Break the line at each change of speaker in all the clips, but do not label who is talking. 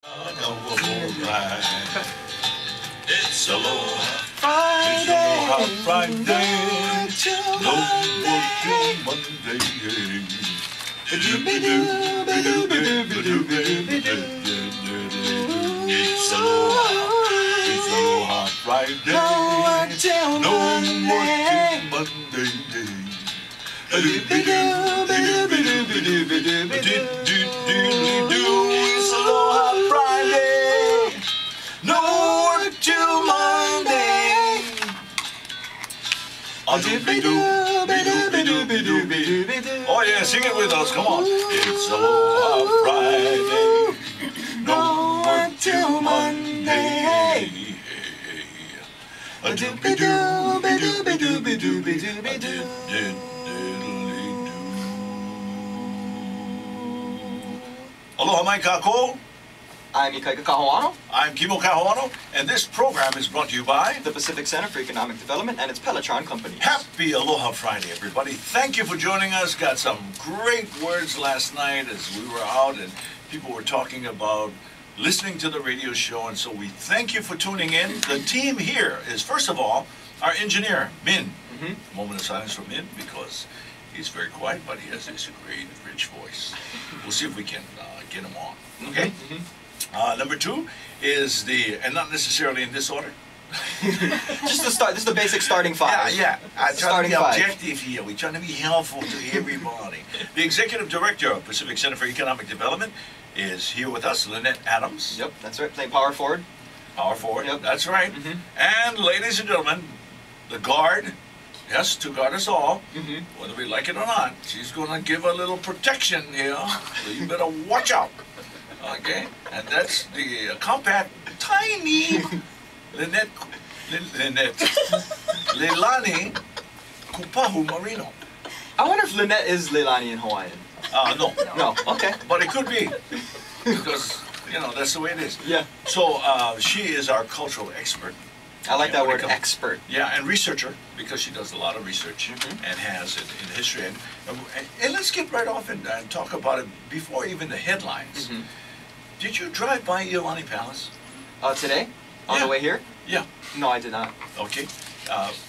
It's Aloha Friday. It's Aloha Friday. No work till Monday. It's Aloha Friday. No work till Monday. It's Aloha Friday. No work till Monday. Oh yeah, sing it with us, come on. It's Aloha Friday. No work till Monday. Aloha mai kākou.
I'm Ikaika Kahoano,
I'm Kimo Kahoano, and this program is brought to you by
the Pacific Center for Economic Development and its Peloton companies.
Happy Aloha Friday, everybody. Thank you for joining us. Got some great words last night as we were out and people were talking about listening to the radio show, and so we thank you for tuning in. The team here is, first of all, our engineer, Min. Moment of silence for Min because he's very quiet, but he has this great, rich voice. We'll see if we can get him on, okay? Number two is and not necessarily in this order.
Just to start, this is the basic starting five.
Yeah. I'm trying to be
Starting
objective here. We're trying to be helpful to everybody. The Executive Director of Pacific Center for Economic Development is here with us, Lynette Adams.
Yep, that's right. Playing power forward.
Power forward,
Yep.
that's right. And ladies and gentlemen, the guard, yes, to guard us all, whether we like it or not, she's going to give a little protection here, so you better watch out. Okay, and that's the compact, tiny Leilani Kupahu Marino.
I wonder if Lynette is Leilani in Hawaiian.
No.
No, okay.
But it could be, because, you know, that's the way it is.
Yeah.
So she is our cultural expert.
I like that
when it
word,
comes-
expert.
Yeah, and researcher, because she does a lot of research and has it in history. And let's get right off and talk about it before even the headlines. Did you drive by Iolani Palace?
Today? On
Yeah.
the way here?
Yeah.
No, I did not.
Okay.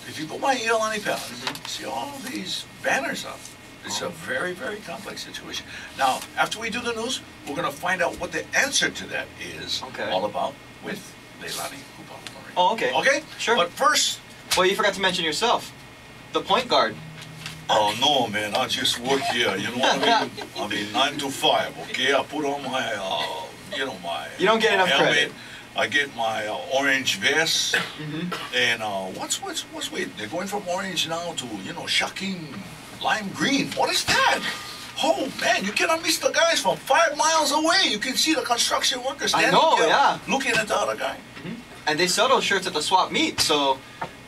If you go by Iolani Palace, see all these banners up. It's a very, very complex situation. Now, after we do the news, we're going to find out what the answer to that is all about with Leilani Kupahu.
Oh, okay.
Okay?
Sure.
But first...
Well, you forgot to mention yourself. The point guard.
Oh, no, man. I just work here. You know what I mean? 9 to 5, okay? I put on my, my...
You don't get enough
helmet.
credit.
I get my orange vest. And what's wait? They're going from orange now to, shocking lime green. What is that? Oh, man, you cannot miss the guys from 5 miles away. You can see the construction workers standing there looking at the other guy.
And they sell those shirts at the swap meet, so,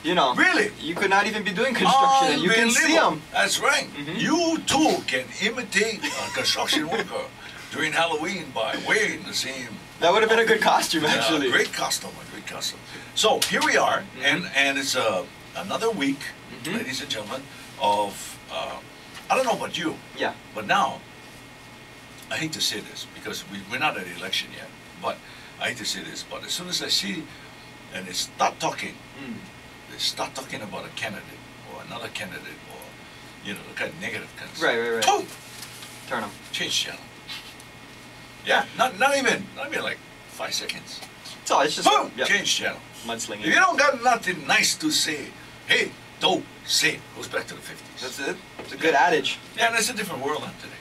Really?
you could not even be doing construction and you can see them.
That's right. You too can imitate a construction worker during Halloween by wearing the same.
That would have been a good costume, actually.
Great costume, a great costume. So here we are, and it's another week, ladies and gentlemen, of I don't know about you, but now I hate to say this because we're not at the election yet, but I hate to say this, but as soon as I see and they start talking. They start talking about a candidate or another candidate or, the kind of negative kind of stuff.
Right.
Boom!
Turn them.
Change channel. Yeah, not even like 5 seconds.
So it's just
Boom! Change channel.
mudslinging.
If you don't got nothing nice to say, hey, don't say it. Goes back to the 50s.
That's it. It's a good adage.
Yeah, that's a different world out today.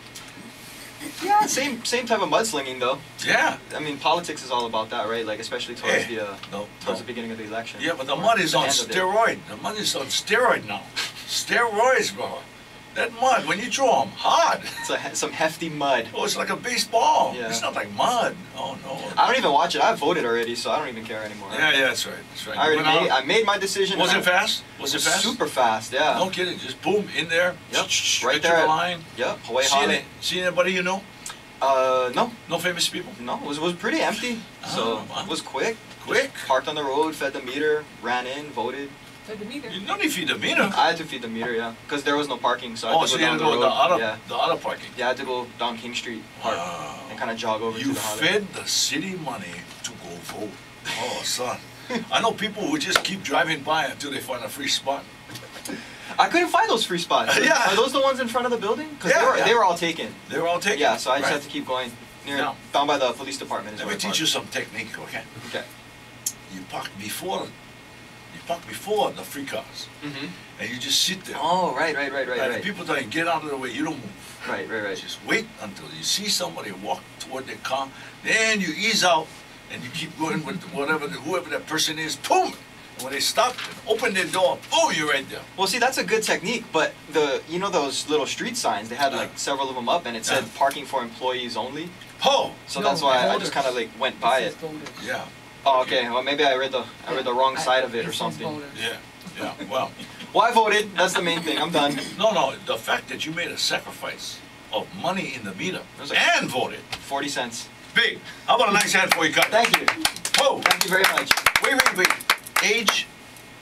Yeah, same type of mudslinging though.
Yeah.
I mean, politics is all about that, right? Like especially towards the beginning of the election.
Yeah, but the mud is on steroid. The mud is on steroid now. Steroids, bro. That mud, when you throw them, hard.
It's some hefty mud.
Oh, it's like a baseball.
Yeah.
It's not like mud. Oh, no.
I don't even watch it. I voted already, so I don't even care anymore.
Yeah, that's right. That's right.
I made my decision.
Was it fast? Was it fast?
Super fast, yeah.
No kidding. Just boom, in there.
Yep.
Right there. The line.
Yep. Hawaii.
See anybody you know?
No.
No famous people?
No, it was pretty empty. So it was quick.
Quick?
Just parked on the road, fed the meter, ran in, voted.
For the meter.
You don't need to feed the meter.
I had to feed the meter, yeah, because there was no parking, so I
Oh,
had to
so
go
you
down
had to
the
go
road.
the other parking.
Yeah, I had to go down King Street Park and kind of jog over to
You
the holiday.
fed the city money to go vote. Oh, son. I know people who just keep driving by until they find a free spot.
I couldn't find those free spots.
Yeah.
Are those the ones in front of the building? Because
Yeah,
they were all taken.
They were all taken?
Yeah, so I just
Right.
had to keep going near
Now,
down by the police department.
Let me teach you some technique, okay?
Okay.
You park before the free cars, and you just sit there.
Oh, right.
And people tell you, get out of the way, you don't move.
Right.
Just wait until you see somebody walk toward their car, then you ease out, and you keep going with whoever that person is, boom! And when they stop and open their door, boom, you're right there.
Well, see, that's a good technique, but you know those little street signs, they had like several of them up, and it said parking for employees only.
Oh!
So that's why I just kind of like went by it.
Yeah.
Oh, okay. Well, maybe I read the wrong side of it or something.
Yeah, well.
Well, I voted. That's the main thing. I'm done.
No, the fact that you made a sacrifice of money in the meter and voted.
40 cents.
Big. How about a nice hand for you, cut?
Thank you.
Oh!
Thank you very much.
Wait. Age?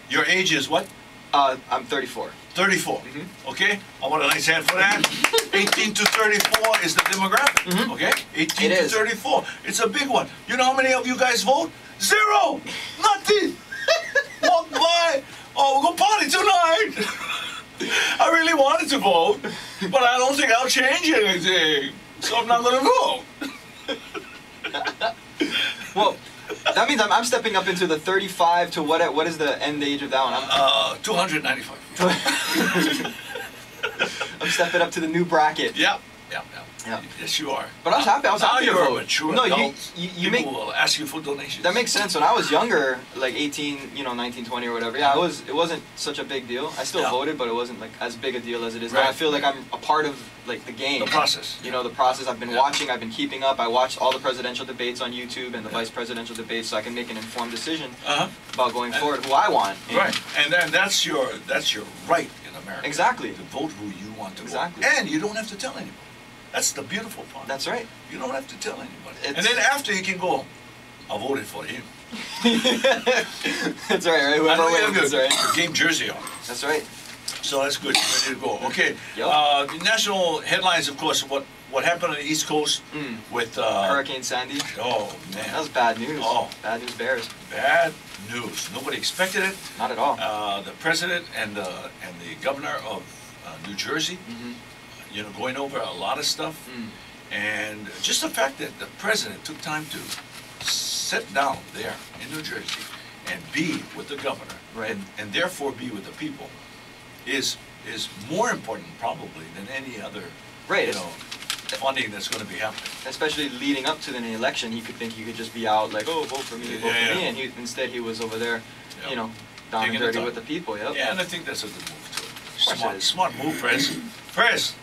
Your age is what?
I'm 34.
34. Okay? I want a nice hand for that. 18 to 34 is the demographic. Okay? 18 to 34. It's a big one. You know how many of you guys vote? 0! Nothing! Walk by. Oh, we're going to party tonight. I really wanted to vote, but I don't think I'll change anything. So I'm not going to vote.
Well, that means I'm stepping up into the 35 to what is the end age of that one?
295.
I'm stepping up to the new bracket.
Yeah.
Yeah.
Yes, you are.
But I was happy. I was happy to
you're
vote.
a mature
No,
adult.
you
People
make
will ask you for donations.
that makes sense. When I was younger, like 18, 19, 20 or whatever. Yeah, it wasn't such a big deal. I still voted, but it wasn't like as big a deal as it is now. I feel like I'm a part of like the game.
The process.
You know, the process. I've been watching. I've been keeping up. I watched all the presidential debates on YouTube and the vice presidential debates, so I can make an informed decision about going forward who I want.
Right, and then that's your right in America.
Exactly.
To vote who you want to
Exactly.
vote, and you don't have to tell anybody. That's the beautiful part.
That's right.
You don't have to tell anybody. And then after you can go, I voted for him.
That's right. Whoever wins, that's right.
Your game jersey on.
That's right.
So that's good. Ready to go. Okay.
Yep.
The national headlines, of course. What happened on the East Coast with
Hurricane Sandy?
Oh man,
that was bad news.
Oh,
bad news bears.
Bad news. Nobody expected it.
Not at all.
The president and the governor of New Jersey, going over a lot of stuff, and just the fact that the president took time to sit down there in New Jersey and be with the governor, and therefore be with the people, is more important probably than any other, funding that's going to be happening.
Especially leading up to the election, he could think he could just be out like, oh, vote for me, vote for me, and instead he was over there, down and dirty with the people. Yep.
Yeah, and I think that's a good move too. Smart move, Prez. Prez,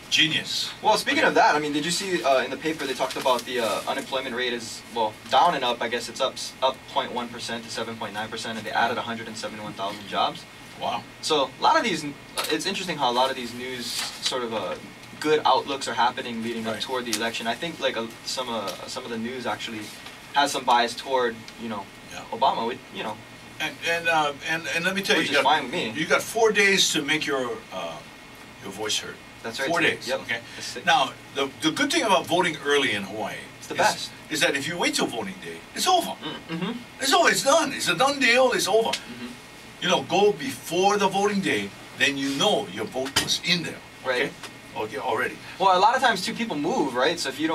genius.
Well, speaking of that, I mean, did you see in the paper they talked about the unemployment rate is down and up. I guess it's up 0.1% to 7.9%, and they added 171,000 jobs.
Wow.
So a lot of these, it's interesting how a lot of these news sort of good outlooks are happening leading up toward the election. I think like some of the news actually has some bias toward Obama.
And let me tell you,
which is fine with me.
You got 4 days to make your voice heard.
That's right.
4 days.
Yep.
Okay. Now the good thing about voting early in Hawaii is that if you wait till voting day, it's over. It's over. It's done. It's a done deal. It's over. Go before the voting day, then your vote was in there. Okay? Okay, already.
Well, a lot of times too, people move, right? So if you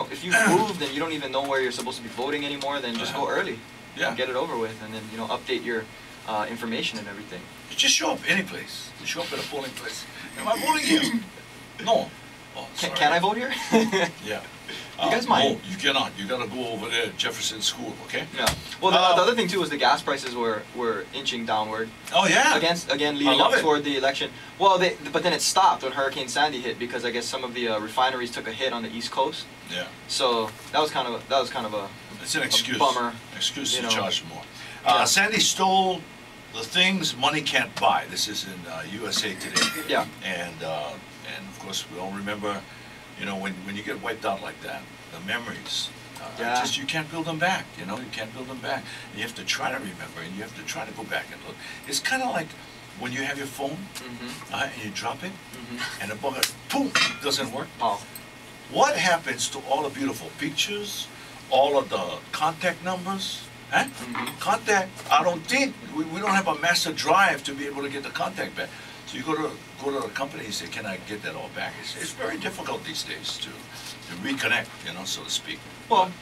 moved and you don't even know where you're supposed to be voting anymore, then just go early.
Yeah.
Get it over with, and then update your information and everything.
You just show up any place. You show up at a polling place. Am I voting here? No. Oh, sorry.
Can I vote here?
Yeah.
You guys might.
No, you cannot. You gotta go over there, Jefferson School, okay?
Yeah. Well, the other thing too was the gas prices were inching downward.
Oh yeah.
Again, leading up toward the election. Well, but then it stopped when Hurricane Sandy hit because I guess some of the refineries took a hit on the East Coast.
Yeah.
So that was kind of a.
It's an excuse.
Bummer.
Excuse to charge more. Sandy stole the things money can't buy. This is in USA Today.
Yeah.
And of course we all remember, when you get wiped out like that, the memories. You can't build them back. You can't build them back. And you have to try to remember, and you have to try to go back and look. It's kind of like when you have your phone and you drop it, and the bug, boom, doesn't work.
Oh.
What happens to all the beautiful pictures, all of the contact numbers? Huh? Contact, I don't think, we don't have a master drive to be able to get the contact back. So you go to the company and say, can I get that all back? It's very difficult these days to reconnect, you know, so to speak.
Well,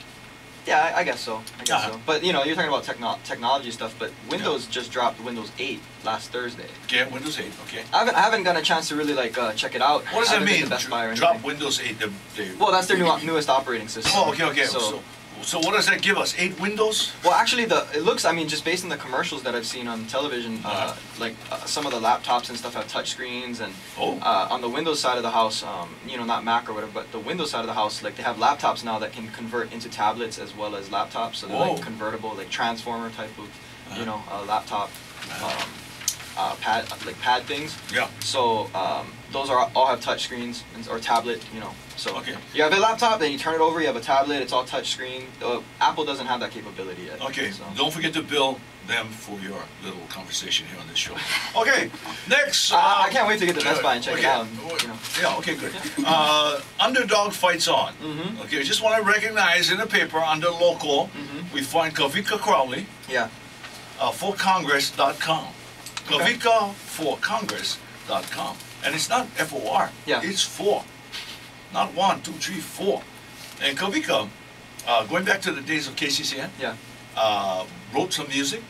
yeah, I guess so. I guess so. But you know, you're talking about technology stuff. But Windows just dropped Windows 8 last Thursday.
Yeah, Windows 8. Okay.
I haven't gotten a chance to really like check it out.
What does that mean?
Best Buy or
drop Windows 8.
Well, that's their newest operating system.
Oh, okay. So what does that give us? 8 Windows?
Well, actually, it looks. I mean, just based on the commercials that I've seen on television, some of the laptops and stuff have touch screens, and on the Windows side of the house, you know, not Mac or whatever, but the Windows side of the house, like they have laptops now that can convert into tablets as well as laptops. So they're like convertible, like transformer type of, you know, laptop. Pad things.
Yeah.
So those all have touch screens or tablet, you know. So
okay.
You have a laptop, then you turn it over, you have a tablet, it's all touch screen. Apple doesn't have that capability yet.
Okay.
So.
Don't forget to bill them for your little conversation here on this show. Okay. Next.
I can't wait to get to Best Buy and check it out. And, you know.
Yeah. Okay. Good. Underdog fights on. Okay. Just want to recognize in the paper under local, we find Kavika Crowley.
Yeah.
ForCongress.com. KavikaForCongress.com. And it's not F-O-R.
Yeah.
It's 4. Not 1, 2, 3, 4. And Kavika, going back to the days of KCCN, wrote some music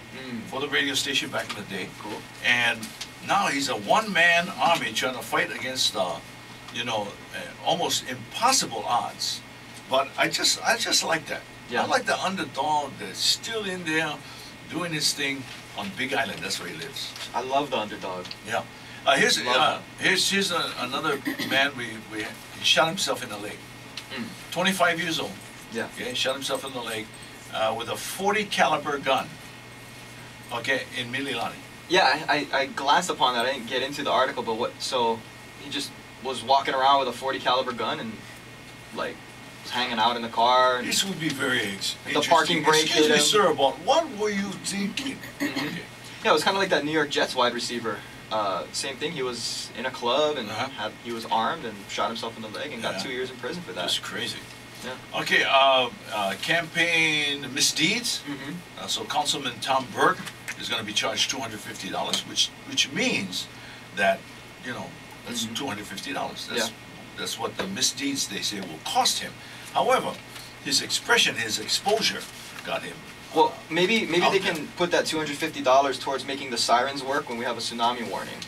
for the radio station back in the day.
Cool.
And now he's a one-man army trying to fight against, you know, almost impossible odds. But I just like that.
Yeah.
I like the underdog that's still in there doing his thing on Big Island. That's where he lives.
I love the underdog.
Yeah. Here's another man he shot himself in the leg. 25 years old.
Yeah.
Okay, shot himself in the leg with a .40 caliber gun. Okay, in Mililani.
Yeah, I glanced upon that. I didn't get into the article, but so he just was walking around with a .40 caliber gun and like was hanging out in the car. And
this would be very interesting.
The parking brake
Excuse
hit
me,
him.
sir, about what were you thinking? Okay.
Yeah, it was kind of like that New York Jets wide receiver. Same thing. He was in a club and he was armed and shot himself in the leg and got 2 years in prison for that.
That's crazy.
Yeah.
Okay. Campaign misdeeds. So Councilman Tom Berg is going to be charged $250, which means that, you know, that's $250. That's what the misdeeds they say will cost him. However, his exposure got him.
Well, maybe they can put that $250 towards making the sirens work when we have a tsunami warning.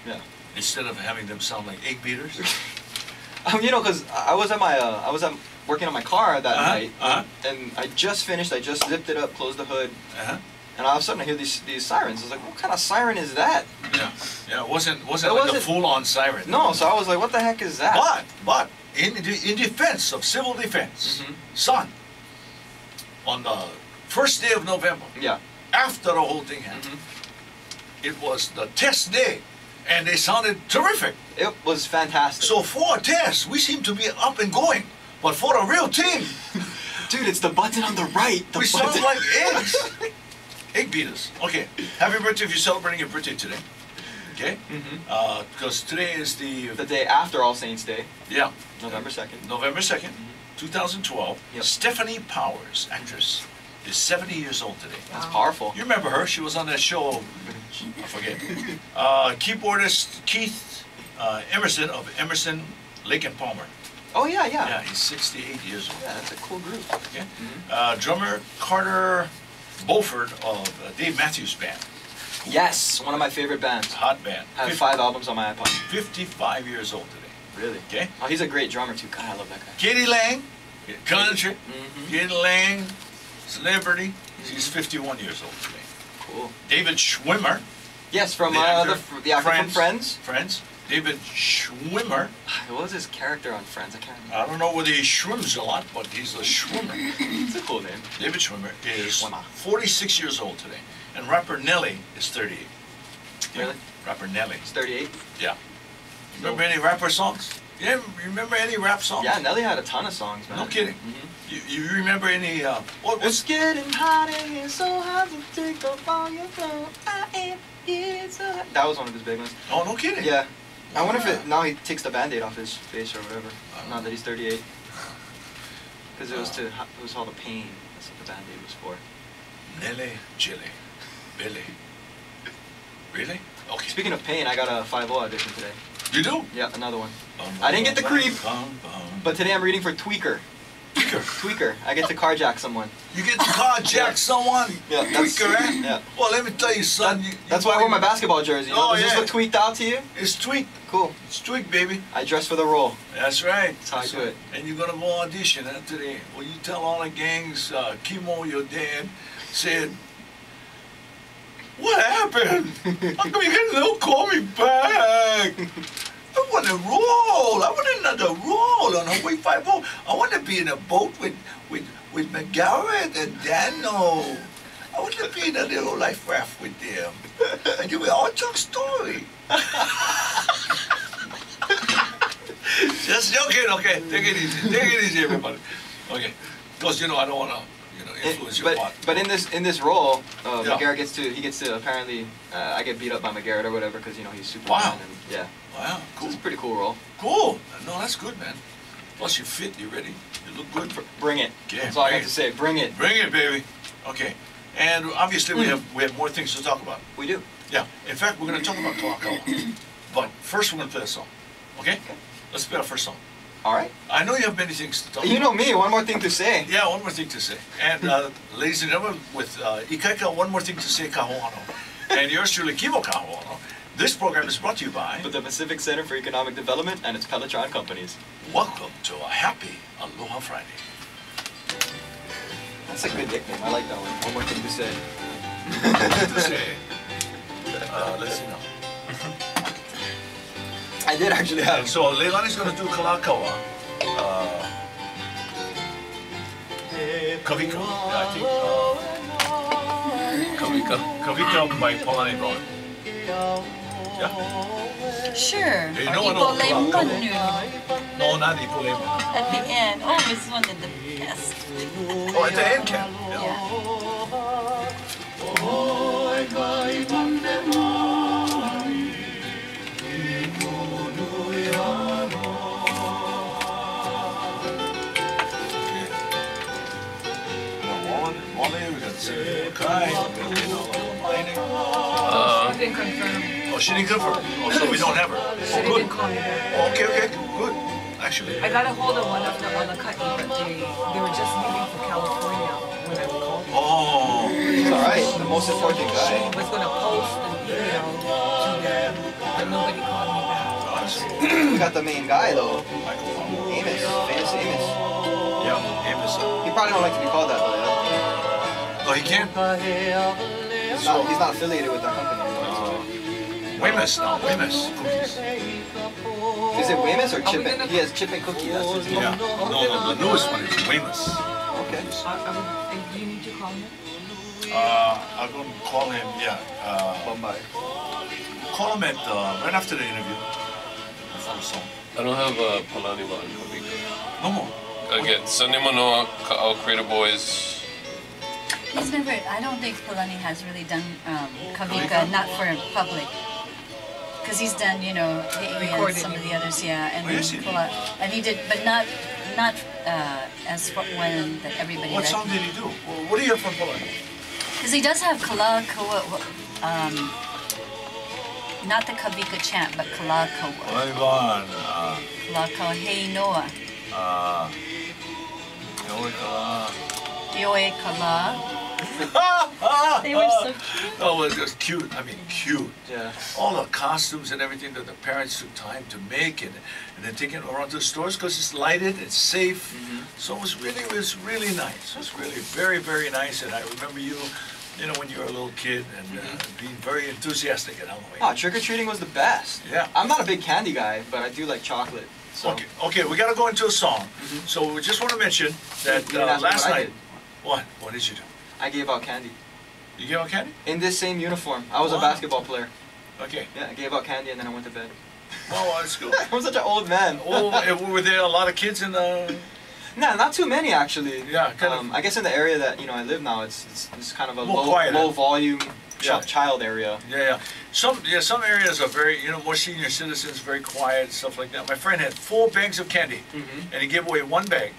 Yeah.
Instead of having them sound like egg beaters.
You know, because I was working on my car that night, and I just finished. I just zipped it up, closed the hood, and all of a sudden I hear these sirens. I was like, "What kind of siren is that?"
Yeah. It wasn't like a full-on siren.
No, so I was like, "What the heck is that?"
But in defense of civil defense, son, on the first day of November, after the whole thing happened, it was the test day, and they sounded terrific.
It was fantastic.
So for a test, we seem to be up and going, but for the real team,
dude, it's the button on the right.
We sound like eggs. Egg beaters. Okay. Happy birthday if you're celebrating your birthday today. Okay? Because today is the
day after All Saints Day.
Yeah.
November 2nd.
November 2nd, 2012.
Yep.
Stephanie Powers, actress, is 70 years old today.
That's powerful.
You remember her? She was on that show. I forget. Keyboardist Keith Emerson of Emerson, Lake and Palmer.
Oh, yeah.
Yeah, he's 68 years old.
Yeah, that's a cool group.
Okay. Drummer Carter Beaufort of Dave Matthews Band.
Yes, one of my favorite bands.
Hot band.
I have 5 albums on my iPod.
55 years old today.
Really?
Okay.
Oh, he's a great drummer too. God, I love that guy.
Katie Lang, country. Katie Lang, celebrity. She's 51 years old today.
Cool.
David Schwimmer.
Yes, from the actor from Friends.
Friends. David Schwimmer.
What was his character on Friends? I can't remember.
I don't know whether he swims a lot, but he's a Schwimmer.
It's a cool name.
David Schwimmer is 46 years old today. And rapper Nelly is 38.
Really?
Rapper Nelly.
He's 38?
Yeah. Remember any rapper songs? Yeah, you remember any rap songs?
Yeah, Nelly had a ton of songs, man.
No kidding. You remember any,
It's getting hot in here, so hard to take off all your clothes. I am here That was one of his big ones.
Oh, no kidding.
Yeah. I wonder if now he takes the Band-Aid off his face or whatever. Now that he's 38. Because it was all the pain. That's what the Band-Aid was for.
Nele Chile. Billy. Really? Okay.
Speaking of pain, I got a 5-0 audition today.
You do?
Yeah, another one. I didn't get the creep, but today I'm reading for Tweaker. Tweaker. I get to carjack someone.
You get to carjack someone?
Yeah,
Tweaker, eh?
Yeah.
Well, let me tell you, son.
That's why I wore my basketball jersey. You know? Does this look tweaked out to you?
It's tweaked.
Cool.
It's tweaked, baby.
I dress for the role.
That's right.
That's how I do it.
And you're going to go audition today. Well, you tell all the gangs, Kimo, your dad, said, what happened? How come you don't call me back? I want to roll. I want another roll on Hawaii 5-0. I want to be in a boat with McGarrett and Dano. I want to be in a little life raft with them. And you will all talk story. Just joking, okay? Take it easy, everybody. Okay, because I don't want to, influence your plot.
But in this role, McGarrett gets to apparently I get beat up by McGarrett or whatever because he's Superman.
Wow.
And, yeah.
Wow, cool.
So it's a pretty cool role.
Cool. No, that's good, man. Plus you're fit, you're ready. You look good.
Bring it.
Yeah,
that's all I got to say. Bring it.
Bring it, baby. Okay. And obviously we have more things to talk about.
We do.
Yeah. In fact, we're going to talk about Kalakaua. But first we're going to play a song. Okay? Let's play our first song.
All right.
I know you have many things to talk about.
You know me. One more thing to say.
Yeah, one more thing to say. And ladies and gentlemen, with Ikaika, one more thing to say, Kahoano. And yours truly, Kivo Kahoano. This program is brought to you by
the Pacific Center for Economic Development and its Pelletron companies.
Welcome to a happy Aloha Friday.
That's a good nickname. I like that one. One more thing to say.
To say. Let's see now.
I did actually have.
So Leilani's going to do Kalakaua. Kavika. Yeah, I think. Kavika by Polani Brown. Yeah?
Sure.
Hey,
Or
no,
Ipolemon.
No, not Ipolemo.
At the end. Oh, this one is the best.
Oh, at the end, Ken.
Yeah.
She didn't confirm.
Oh, she didn't confirm. Oh, so we don't have her.
She
Oh, good.
didn't call me back.
Oh, okay, good. Actually.
I got a hold of one of them on the cut, but they were just leaving for California when I called.
Oh.
It's all right. The most important
She
guy.
was going to post an email to them, but nobody called me back.
We got the main guy though.
Michael.
Amos. Famous Amos.
Yeah, Amos.
He probably don't like to be called that though. Yeah?
Oh, he can't?
He's not affiliated with that company.
Weymouth now, Weymouth cookies.
Is it Weymouth or
Are we
Chip and
gonna-
He has Chip and Cookie. That's his name.
Yeah. No, the newest one is Weymouth.
Okay.
Do you need to call him?
I'm going to call him,
Bombay.
call him at, right after the interview. Before the song.
I don't have Palani Wan Kavika.
No more.
Again, Sunday Manoa, Ka'au Creator Boys.
He's never, I don't think Polani has really done Kavika, not for public. Because he's done, the and
Recorded.
some of the others, yeah. And
Oh, yes, he did.
And he did, but not as for when that everybody
What song did he do? Well, what do you have from Polani?
Because he does have Kalakaua, not the Kavika chant, but Kalakaua.
Ivan,
Kalakaua, Hei Noa, Ioe Kala. They were so cute.
Oh, it was cute. I mean, cute.
Yeah.
All the costumes and everything that the parents took time to make and then taking it around to the stores because it's lighted, it's safe. So it was really nice. It was really very, very nice. And I remember you when you were a little kid and being very enthusiastic at Halloween.
Oh, trick-or-treating was the best.
Yeah.
I'm not a big candy guy, but I do like chocolate. So.
Okay, we got to go into a song. So we just want to mention that
You didn't ask me
last
what I
night.
did.
What did you do?
I gave out candy.
You gave out candy?
In this same uniform. I was a
Wow.
basketball player.
Okay.
Yeah, I gave out candy and then I went to bed.
Oh, that's good.
I'm such an old man.
Were there a lot of kids in the?
Nah, not too many actually.
Yeah, kind of.
I guess in the area that I live now, it's kind of a
More quiet,
low
huh?
volume
Yeah.
child area.
Yeah. Some areas are very, more senior citizens, very quiet, stuff like that. My friend had 4 bags of candy, and he gave away 1 bag.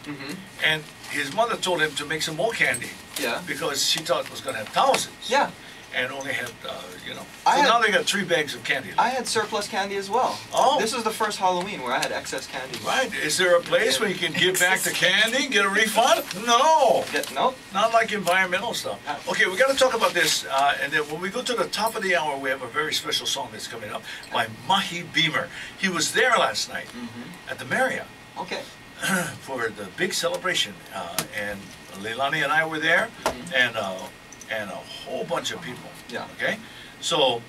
And his mother told him to make some more candy
Yeah.
because she thought it was going to have thousands.
Yeah.
And only had, So
I
now
had-
they got 3 bags of candy.
I had surplus candy as well.
Oh.
This was the first Halloween where I had excess candy.
Right. Is there a place where you can give back the candy and get a refund? No.
Nope.
Not like environmental stuff. Okay, we got to talk about this, and then when we go to the top of the hour, we have a very special song that's coming up by Mahi Beamer. He was there last night at the Marriott
Okay.
for the big celebration, and Leilani and I were there, and a whole bunch of people.
Yeah.
Okay, so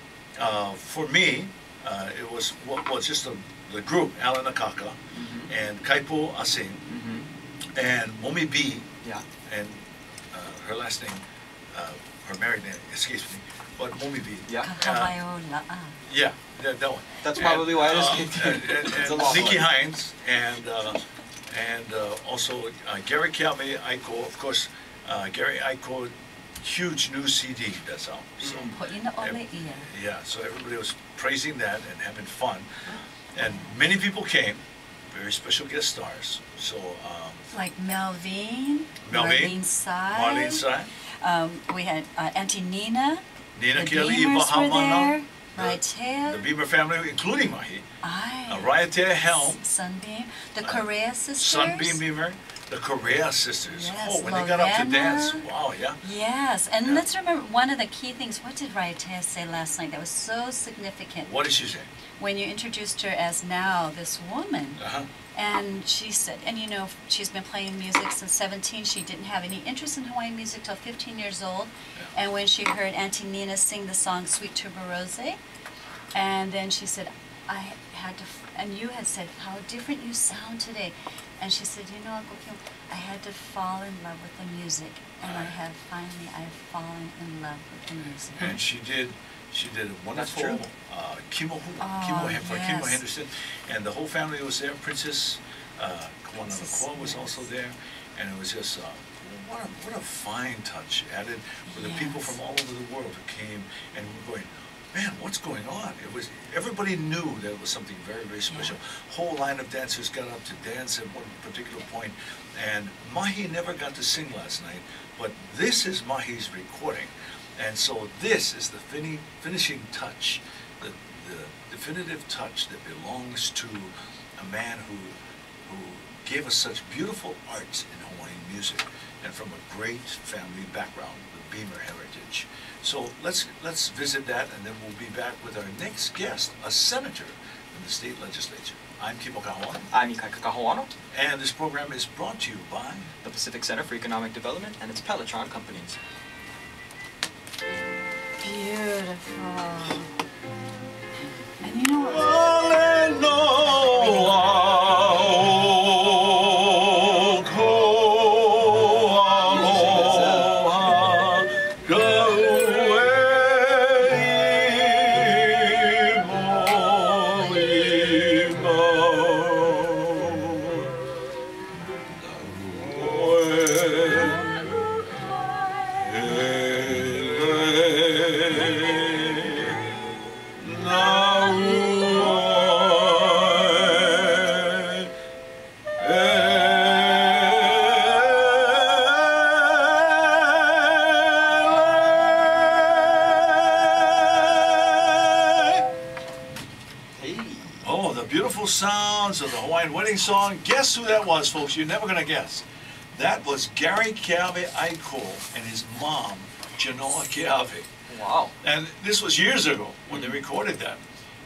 for me, it was just the group, Alan Akaka, and Kaipo Asing, and Momi B,
Yeah.
and her last name, her married name escapes me, but Momi B.
Yeah.
Kahawaiola.
Yeah, that one.
That's probably why it escaped me.
And
It's a long
Nikki
one.
Hines, and also Gary Calvi Aiko, of course, Gary Aiko, huge new CD that's out. So
Ho'ina ole ia.
yeah, so everybody was praising that and having fun, and many people came, very special guest stars. So
Like Melvin,
Melvin,
Marlene Sai.
Marlene Sai,
We had Auntie Nina.
Nina
The
Kelly,
Beamers were there.
Ipahamana,
Right
the
here.
Beamer family, including Mahi,
Aye.
Raiatea Helm,
Sunbeam. The Correa sisters.
Sunbeam Beamer, the Correa sisters.
Yes,
Oh, when they got up to
Lovena.
dance, wow, yeah.
Yes, and
Yeah.
let's remember one of the key things. What did Raiatea say last night that was so significant?
What did she say?
When you introduced her as now this woman,
Uh-huh.
and she said, and she's been playing music since 17. She didn't have any interest in Hawaiian music till 15 years old.
Yeah.
And when she heard Auntie Nina sing the song Sweet Tuberose, and then she said, I had to, and you had said, how different you sound today. And she said, Uncle Kim, I had to fall in love with the music. And I have fallen in love with the music.
And she did a wonderful
true.
Kimo
Oh,
for
yes.
Kimo Henderson, and the whole family was there. Princess Kawana Nakua was also there, and it was just what a fine touch added for the people
Yes.
from all over the world who came and were going, man, what's going on? It was everybody knew that it was something very, very special. Whole line of dancers got up to dance at one particular point, and Mahi never got to sing last night, but this is Mahi's recording. And so this is the finishing touch, the definitive touch that belongs to a man who gave us such beautiful arts in Hawaiian music, and from a great family background, the Beamer heritage. So let's visit that, and then we'll be back with our next guest, a senator in the state legislature. I'm Kimo Kahoano,
I'm Ikai Kakahoano,
and this program is brought to you by
the Pacific Center for Economic Development and its Pelletron companies.
Beautiful. And you know what? Oh, the beautiful sounds of the Hawaiian wedding song. Guess who that was, folks? You're never going to guess. That was Gary Keawe Aiko and his mom, Genoa Keawe.
Wow.
And this was years ago when they recorded that.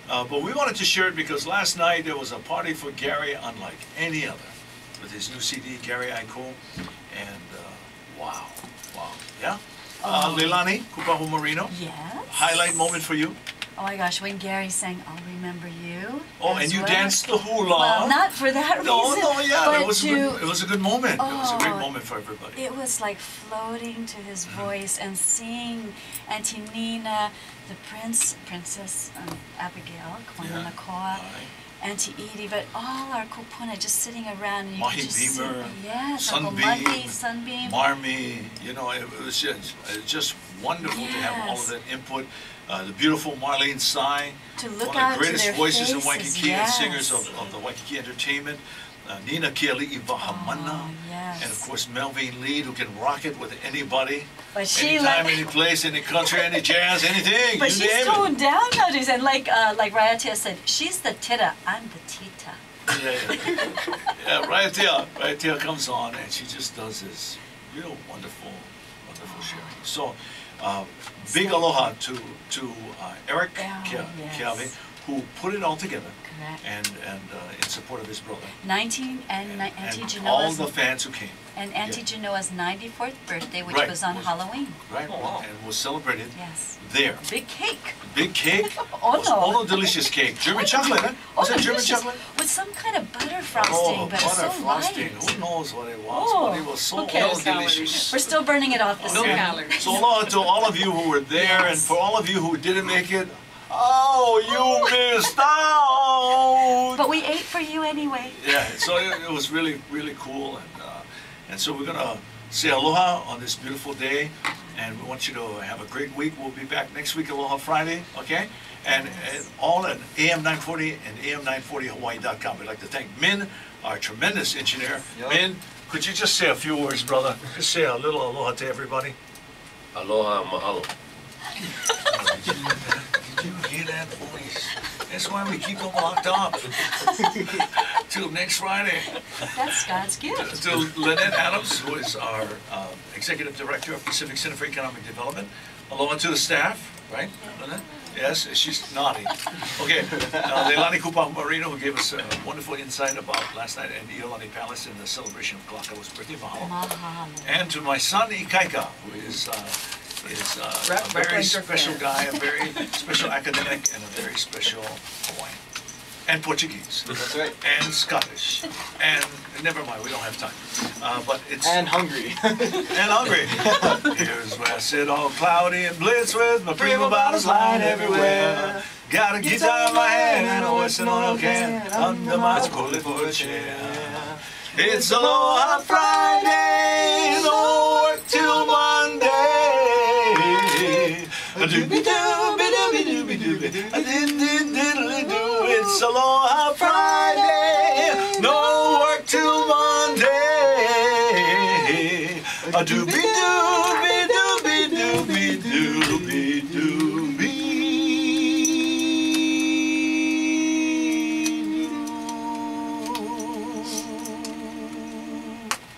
But we wanted to share it because last night there was a party for Gary unlike any other with his new CD, Gary Aiko. And wow. Yeah? Leilani Kupahu Marino,
Yes.
highlight moment for you.
Oh my gosh, when Gary sang I'll Remember You.
Oh,
as
and you
well.
danced the hula.
Well, not for that reason.
No, yeah,
but
it was a good moment. It was a great
Oh,
moment for everybody.
It was like floating to his voice and seeing Auntie Nina, the princess Abigail, Kwana
Yeah.
Nakoa,
Aye.
Auntie Edie, but all our kupuna just sitting around. And you
Mahi
could just
Beamer,
see, yes, Uncle
Sunbeam,
Mahi, Sunbeam.
Marmy, it was just wonderful to have all of
Yes.
that input. The beautiful Marlene Tsai,
To look
one
out
of the
to
greatest
their
voices in
faces,
Waikiki and singers
yes.
of the Waikiki Entertainment. Nina Keali'i Vahamana.
Oh, yes.
And of course Melvin Lee, who can rock it with anybody.
But she
Anytime,
like,
any place, any country, any jazz, anything.
but
you
she's
name
toned down nowadays, and like Raiatea said, she's the tita, I'm the tita.
Yeah, Raiatea comes on and she just does this real wonderful sharing. So, big aloha to Eric Keawe, who put it all together.
Correct.
And in support of his brother.
19 and Auntie
and all
Genoa's
the fans who came.
and Auntie Genoa's 94th birthday, which
Right.
was on Halloween.
Right,
Oh, wow.
and was celebrated
Yes.
there.
Big cake.
Big cake.
Oh,
was
no.
Ono delicious cake. German chocolate, huh? Was that German
delicious.
chocolate?
With some kind of butter frosting,
Oh,
but
butter
so
frosting.
light.
Who knows what it was?
Oh,
but it was so
who cares
delicious.
We're still burning it off this
No
year.
calories.
So aloha to all of you who were there, and
Yes.
for all of you who didn't make it, oh, you missed out.
But we ate for you anyway.
Yeah, so it was really, really cool, and so we're gonna say aloha on this beautiful day, and we want you to have a great week. We'll be back next week, Aloha Friday, okay? And all at AM 940 and AM940Hawaii.com. We'd like to thank Min, our tremendous engineer.
Yep.
Min, could you just say a few words, brother? Just say a little aloha to everybody.
Aloha, mahalo.
Did you hear that voice? That's why we keep them locked up. Till next Friday.
That's God's gift.
To Lynette Adams, who is our Executive Director of Pacific Center for Economic Development. Aloha to the staff, right, Lynette? Yes, she's nodding. Okay, Leilani Kupa Marino, who gave us a wonderful insight about last night at Iolani Palace in the celebration of Kalaka's birthday, mahalo.
Mahalo.
And to my son Ikaika, who is a very
Reference
special
fan.
guy, a very special academic, and a very special Hawaiian. And Portuguese.
That's right.
And Scottish. And never mind, we don't have time. But it's
And hungry.
and hungry. Here's where I sit all cloudy and blitz with my prima bottles lying everywhere. Got a guitar in my hand and a Western oil can under my spoiler chair. It's Aloha Friday, no work till Monday. A-doobie-doobie-doobie-doobie-doobie, a-did-did-diddly-doo. It's Aloha Friday, no work till Monday. A doobie-doobie-doobie-doobie-doo.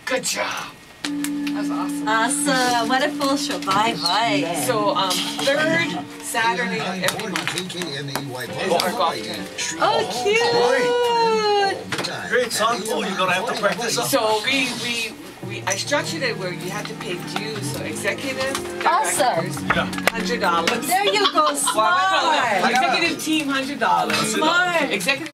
Good job. That's awesome.
Awesome. What a full show. Bye bye.
So, third Saturday of every month is our golf tournament.
Oh, cute.
Great, son. Oh, you're gonna have to practice up.
So I structured it where you have to pay dues. So executive
Awesome.
directors,
Yeah.
$100.
There you go. Smart.
Executive team, $100.
Smart.
Executive